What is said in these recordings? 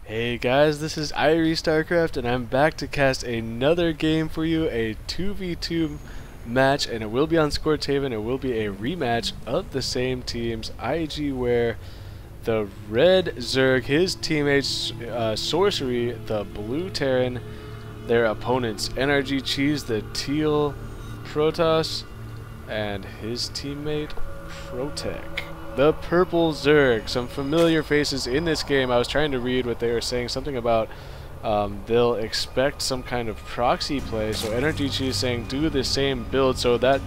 Hey guys, this is StarCraft and I'm back to cast another game for you, a 2v2 match, and it will be on Scorched. It will be a rematch of the same teams. iGware, the red Zerg, his teammates Sorcery, the blue Terran, their opponents NrGCheese, the teal Protoss, and his teammate ProTech, the purple Zerg. Some familiar faces in this game. I was trying to read what they were saying, something about they'll expect some kind of proxy play, so NrGCheese saying do the same build, so that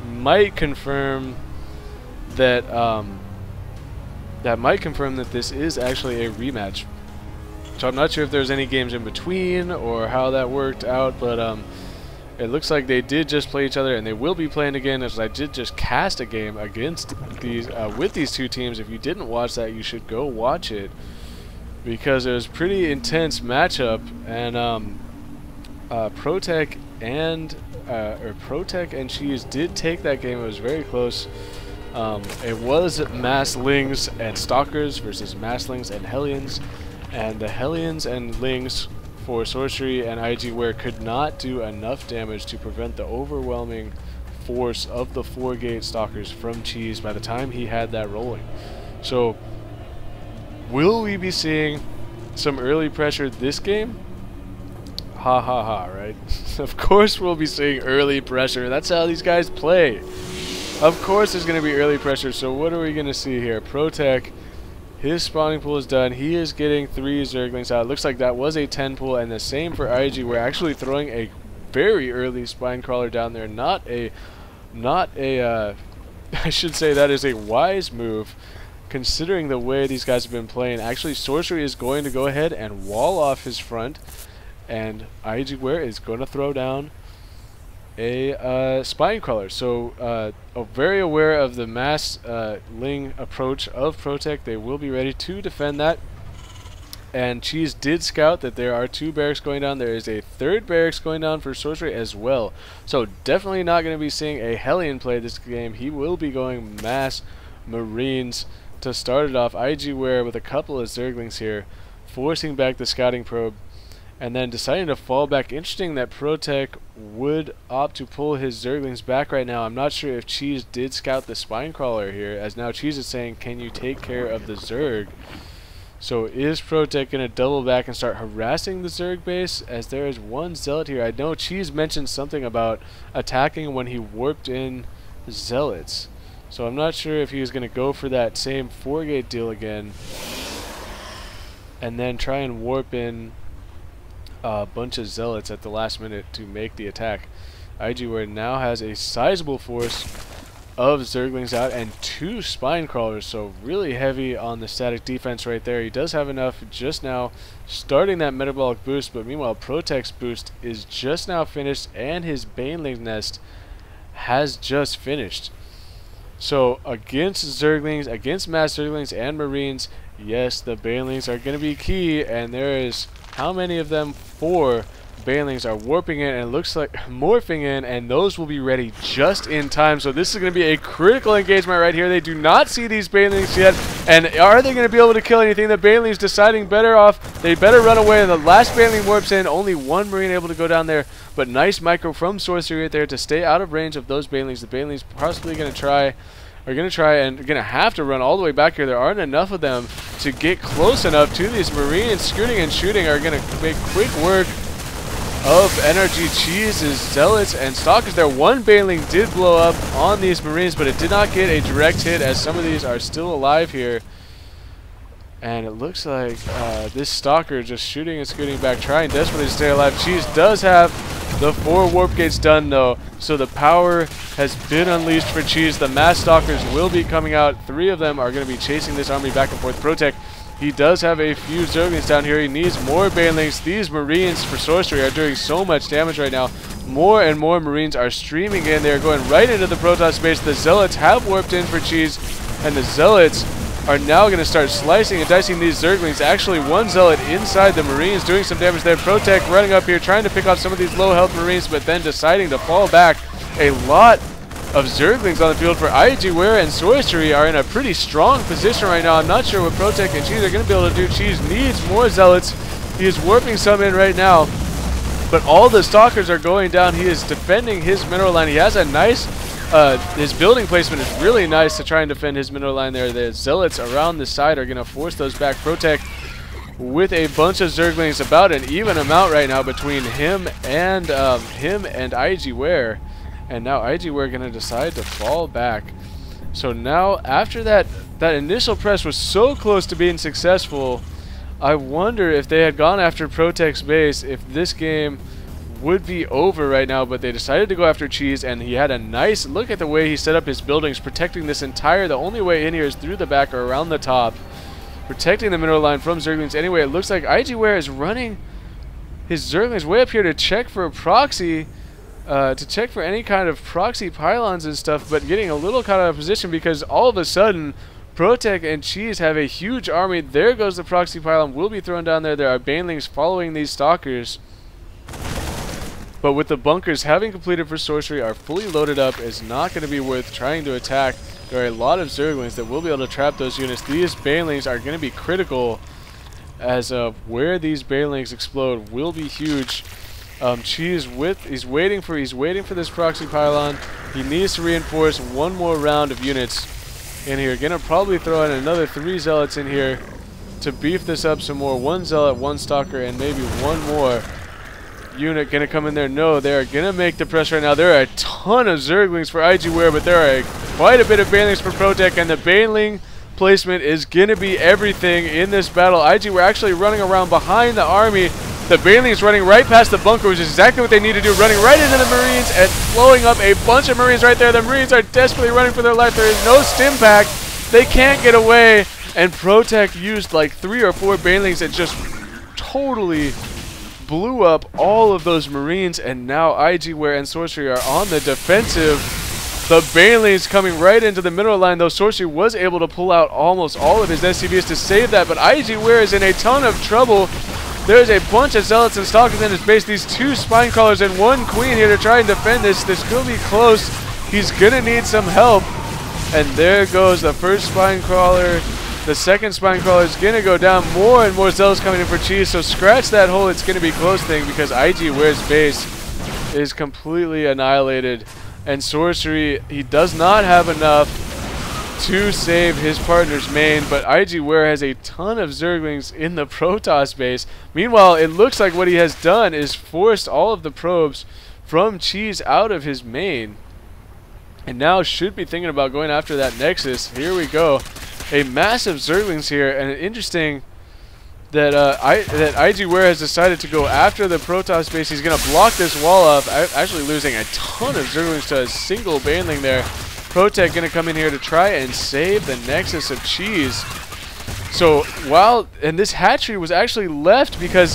might confirm that this is actually a rematch. So I'm not sure if there's any games in between or how that worked out, but it looks like they did just play each other, and they will be playing again, as I did just cast a game against these with these two teams. If you didn't watch that, you should go watch it, because it was pretty intense matchup, and ProTech and Cheese did take that game. It was very close. It was Masslings and Stalkers versus Masslings and Hellions, and the Hellions and Lings for Sorcery and iGware could not do enough damage to prevent the overwhelming force of the 4-gate Stalkers from Cheese by the time he had that rolling. So will we be seeing some early pressure this game? Ha ha ha, right? Of course we'll be seeing early pressure. That's how these guys play. Of course there's going to be early pressure. So what are we going to see here? ProTech, his spawning pool is done. He is getting 3 Zerglings out. It looks like that was a 10 pool, and the same for IG. We're actually throwing a very early spine crawler down there. Not a I should say that is a wise move, considering the way these guys have been playing. Actually, Sorcery is going to go ahead and wall off his front, and iGware is going to throw down a spine crawler. So very aware of the mass ling approach of ProTech. They will be ready to defend that. And Cheese did scout that there are 2 barracks going down. There is a 3rd barracks going down for Sorcery as well. So definitely not going to be seeing a Hellion play this game. He will be going mass Marines to start it off. iGware with a couple of Zerglings here, forcing back the scouting probe, and then deciding to fall back. Interesting that ProTech would opt to pull his Zerglings back right now. I'm not sure if Cheese did scout the spine crawler here, as now Cheese is saying, can you take care of the Zerg? So is ProTech going to double back and start harassing the Zerg base, as there is 1 Zealot here? I know Cheese mentioned something about attacking when he warped in Zealots, so I'm not sure if he was going to go for that same 4-gate deal again and then try and warp in a bunch of Zealots at the last minute to make the attack. iGware now has a sizable force of Zerglings out and 2 spine crawlers, so really heavy on the static defense right there. He does have enough just now, starting that metabolic boost, but meanwhile ProTech's boost is just now finished, and his Baneling nest has just finished. So against Zerglings, against mass Zerglings and Marines, yes, the Banelings are going to be key, and there is, how many of them? 4 Banelings are warping in, and it looks like morphing in, and those will be ready just in time. So this is going to be a critical engagement right here. They do not see these Banelings yet, and are they going to be able to kill anything? The Banelings deciding better off, they better run away, and the last Baneling warps in. Only 1 Marine able to go down there, but nice micro from Sorcery right there to stay out of range of those Banelings. The Banelings possibly going to try and going to have to run all the way back here. There aren't enough of them to get close enough to these Marines. Scooting and shooting are going to make quick work of NrGCheese's Zealots and Stalkers there. 1 Baneling did blow up on these Marines, but it did not get a direct hit, as some of these are still alive here. And it looks like this Stalker just shooting and scooting back, trying desperately to stay alive. Cheese does have the 4 warp gates done though, so the power has been unleashed for Cheese. The mass Stalkers will be coming out. 3 of them are going to be chasing this army back and forth. ProTech, he does have a few Zerglings down here. He needs more Banelings. These Marines for Sorcery are doing so much damage right now. More and more Marines are streaming in. They're going right into the Protoss base. The Zealots have warped in for Cheese, and the Zealots are now going to start slicing and dicing these Zerglings. Actually, 1 Zealot inside the Marines doing some damage there. ProTech running up here, trying to pick off some of these low health Marines, but then deciding to fall back. A lot of Zerglings on the field for iGware, and Sorcery are in a pretty strong position right now. I'm not sure what ProTech and Cheese are going to be able to do. Cheese needs more Zealots. He is warping some in right now, but all the Stalkers are going down. He is defending his mineral line. He has a nice, his building placement is really nice to try and defend his mineral line there. The Zealots around the side are going to force those back. ProTech with a bunch of Zerglings, about an even amount right now between him and iGware. And now iGware going to decide to fall back. So now, after that initial press was so close to being successful, I wonder if they had gone after ProTech's base, if this game would be over right now. But they decided to go after Cheese, and he had a nice look at the way he set up his buildings, protecting this entire, the only way in here is through the back or around the top, protecting the mineral line from Zerglings. Anyway, it looks like iGware is running his Zerglings way up here to check for a proxy, to check for any kind of proxy pylons and stuff, but getting a little caught out of position because all of a sudden ProTech and Cheese have a huge army. There goes the proxy pylon, will be thrown down there. There are banelings following these stalkers, but with the bunkers having completed for Sorcery are fully loaded up, it's not going to be worth trying to attack. There are a lot of Zerglings that will be able to trap those units. These banelings are going to be critical, as where these banelings explode will be huge. Cheese he's waiting for this proxy pylon. He needs to reinforce one more round of units in here. Gonna probably throw in another 3 Zealots in here to beef this up some more. 1 Zealot, 1 Stalker, and maybe one more unit gonna come in there. No, they're gonna make the press right now. There are a ton of Zerglings for iGware, but there are quite a bit of banelings for ProTech, and the baneling placement is gonna be everything in this battle. iGware actually running around behind the army. The banelings running right past the bunker, which is exactly what they need to do, running right into the Marines and blowing up a bunch of Marines right there. The Marines are desperately running for their life. There is no stim pack. They can't get away, and ProTech used like 3 or 4 banelings that just totally blew up all of those Marines, and now iGware and Sorcery are on the defensive. The banelings coming right into the mineral line, though Sorcery was able to pull out almost all of his SCVs to save that, but iGware is in a ton of trouble. There's a bunch of Zealots and Stalkers in his base. These 2 Spine Crawlers and 1 Queen here to try and defend this. This could be close. He's going to need some help. And there goes the first Spine Crawler. The second Spine Crawler is going to go down. More and more Zealots coming in for Cheese. So scratch that hole. It's going to be close thing because iGware's base is completely annihilated. And Sorcery, he does not have enough to save his partner's main, but iGware has a ton of Zerglings in the Protoss base. Meanwhile, it looks like what he has done is forced all of the probes from Cheese out of his main, and now should be thinking about going after that Nexus. Here we go. A massive Zerglings here, and interesting that iGware has decided to go after the Protoss base. He's going to block this wall up, actually losing a ton of Zerglings to a single baneling there. ProTech going to come in here to try and save the Nexus of Cheese. So and this hatchery was actually left because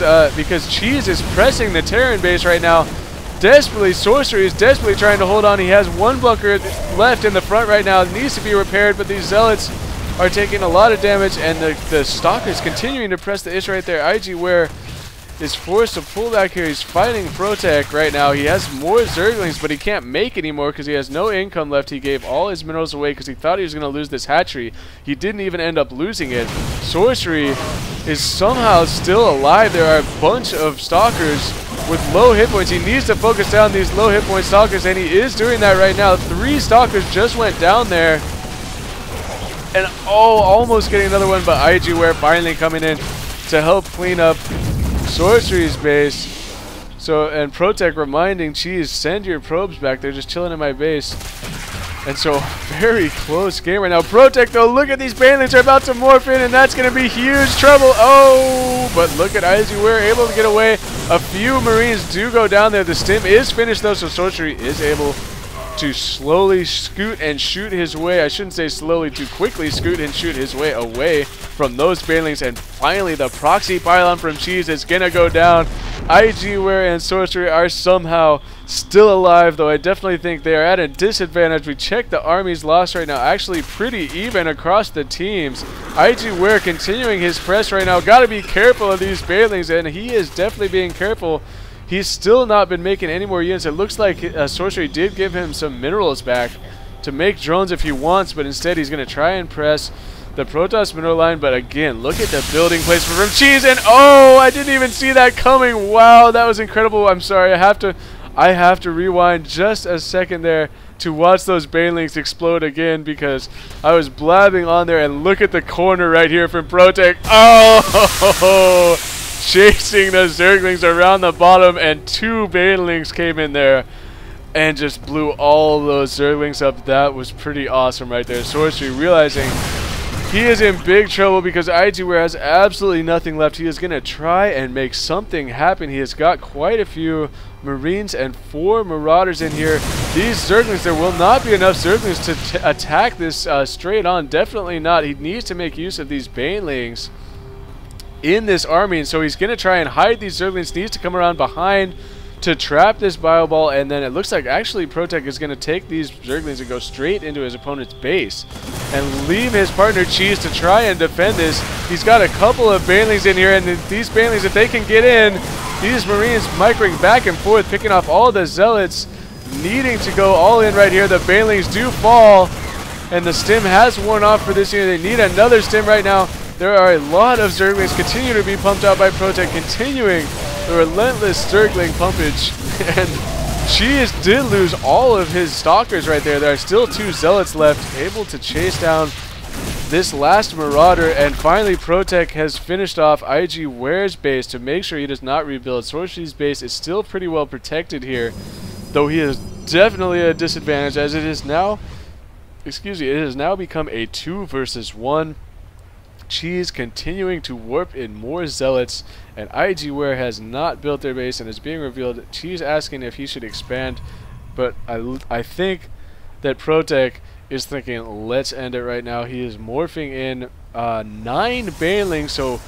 Cheese is pressing the Terran base right now. Desperately, Sorcery is desperately trying to hold on. He has 1 bunker left in the front right now. It needs to be repaired, but these Zealots are taking a lot of damage, and the Stalkers continuing to press the ish right there. iGware is forced to pull back here. He's fighting ProTech right now. He has more Zerglings, but he can't make anymore because he has no income left. He gave all his minerals away because he thought he was going to lose this hatchery. He didn't even end up losing it. Sorcery is somehow still alive. There are a bunch of Stalkers with low hit points. He needs to focus down these low hit point Stalkers, and he is doing that right now. 3 Stalkers just went down there. And almost getting another one, but iGware finally coming in to help clean up Sorcery's base. So, and ProTech reminding Cheese, send your probes back. They're just chilling in my base. And so, very close game right now. ProTech, though, look at these banelings are about to morph in, and that's going to be huge trouble. Oh, but look at iGware able to get away. A few Marines do go down there. The stim is finished, though, so Sorcery is able to slowly scoot and shoot his way. I shouldn't say slowly, to quickly scoot and shoot his way away from those banelings. And finally, the proxy pylon from Cheese is going to go down. iGware and Sorcery are somehow still alive, though I definitely think they are at a disadvantage. We check the army's loss right now. Actually pretty even across the teams. iGware continuing his press right now. Got to be careful of these banelings, and he is definitely being careful. He's still not been making any more units. It looks like Sorcery did give him some minerals back to make drones if he wants, but instead he's going to try and press the Protoss mineral line. But again, look at the building placement from Cheese, and oh, I didn't even see that coming. Wow, that was incredible. I'm sorry, I have to rewind just a second there to watch those banelings explode again, because I was blabbing on there, and look at the corner right here from ProTech. Oh, chasing the Zerglings around the bottom, and 2 banelings came in there and just blew all those Zerglings up. That was pretty awesome right there. Sorcery realizing he is in big trouble because iGware has absolutely nothing left. He is going to try and make something happen. He has got quite a few Marines and 4 Marauders in here. These Zerglings, there will not be enough Zerglings to attack this straight on. Definitely not. He needs to make use of these banelings in this army, and so he's going to try and hide these Zerglings. Needs to come around behind to trap this bio ball, and then it looks like actually ProTech is going to take these Zerglings and go straight into his opponent's base and leave his partner Cheese to try and defend this. He's got a couple of banelings in here, and these banelings, if they can get in, these Marines microing back and forth, picking off all the Zealots, needing to go all in right here. The banelings do fall, and the stim has worn off for this unit. They need another stim right now. There are a lot of Zerglings continue to be pumped out by ProTech, continuing the relentless Zergling pumpage. And Cheese did lose all of his stalkers right there. There are still 2 Zealots left, able to chase down this last Marauder. And finally, ProTech has finished off iGware's base to make sure he does not rebuild. Sorcery's base is still pretty well protected here, though he is definitely at a disadvantage, as it is now, it has now become a 2 versus 1. Cheese continuing to warp in more Zealots, and iGware has not built their base and is being revealed. Cheese asking if he should expand, but I think that ProTech is thinking, let's end it right now. He is morphing in 9 banelings, so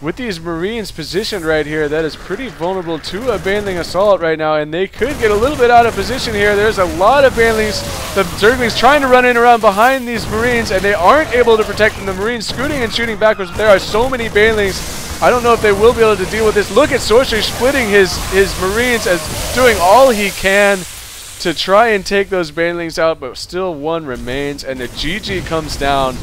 with these Marines positioned right here, that is pretty vulnerable to a baneling assault right now, and they could get a little bit out of position here. There's a lot of banelings. The Zerglings trying to run in around behind these Marines, and they aren't able to protect them. The Marines scooting and shooting backwards. There are so many banelings. I don't know if they will be able to deal with this. Look at Sorcery splitting his Marines, as doing all he can to try and take those banelings out, but still 1 remains, and the GG comes down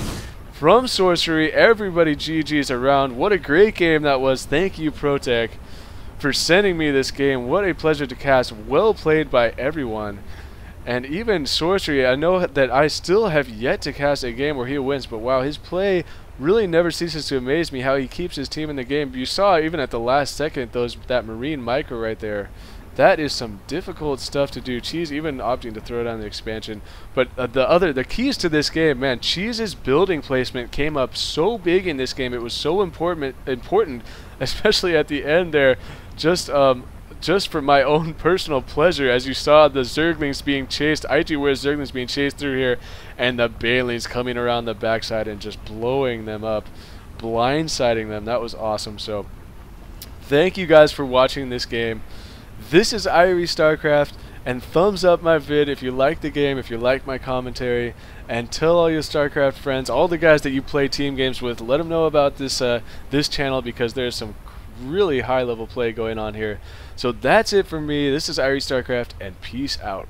from Sorcery. Everybody GG's around. What a great game that was. Thank you, ProTech, for sending me this game. What a pleasure to cast. Well played by everyone. And even Sorcery, I know that I still have yet to cast a game where he wins, but wow, his play really never ceases to amaze me, how he keeps his team in the game. You saw even at the last second that Marine micro right there. That is some difficult stuff to do. Cheese even opting to throw down the expansion. But the keys to this game, man, Cheese's building placement came up so big in this game. It was so important, especially at the end there. Just for my own personal pleasure, as you saw the Zerglings being chased, iGware's Zerglings being chased through here, and the banelings coming around the backside and just blowing them up, blindsiding them. That was awesome. So thank you guys for watching this game. This is StarCraft, and thumbs up my vid if you like the game, if you like my commentary, and tell all your StarCraft friends, all the guys that you play team games with, let them know about this this channel, because there's some really high level play going on here. So that's it for me. This is StarCraft, and peace out.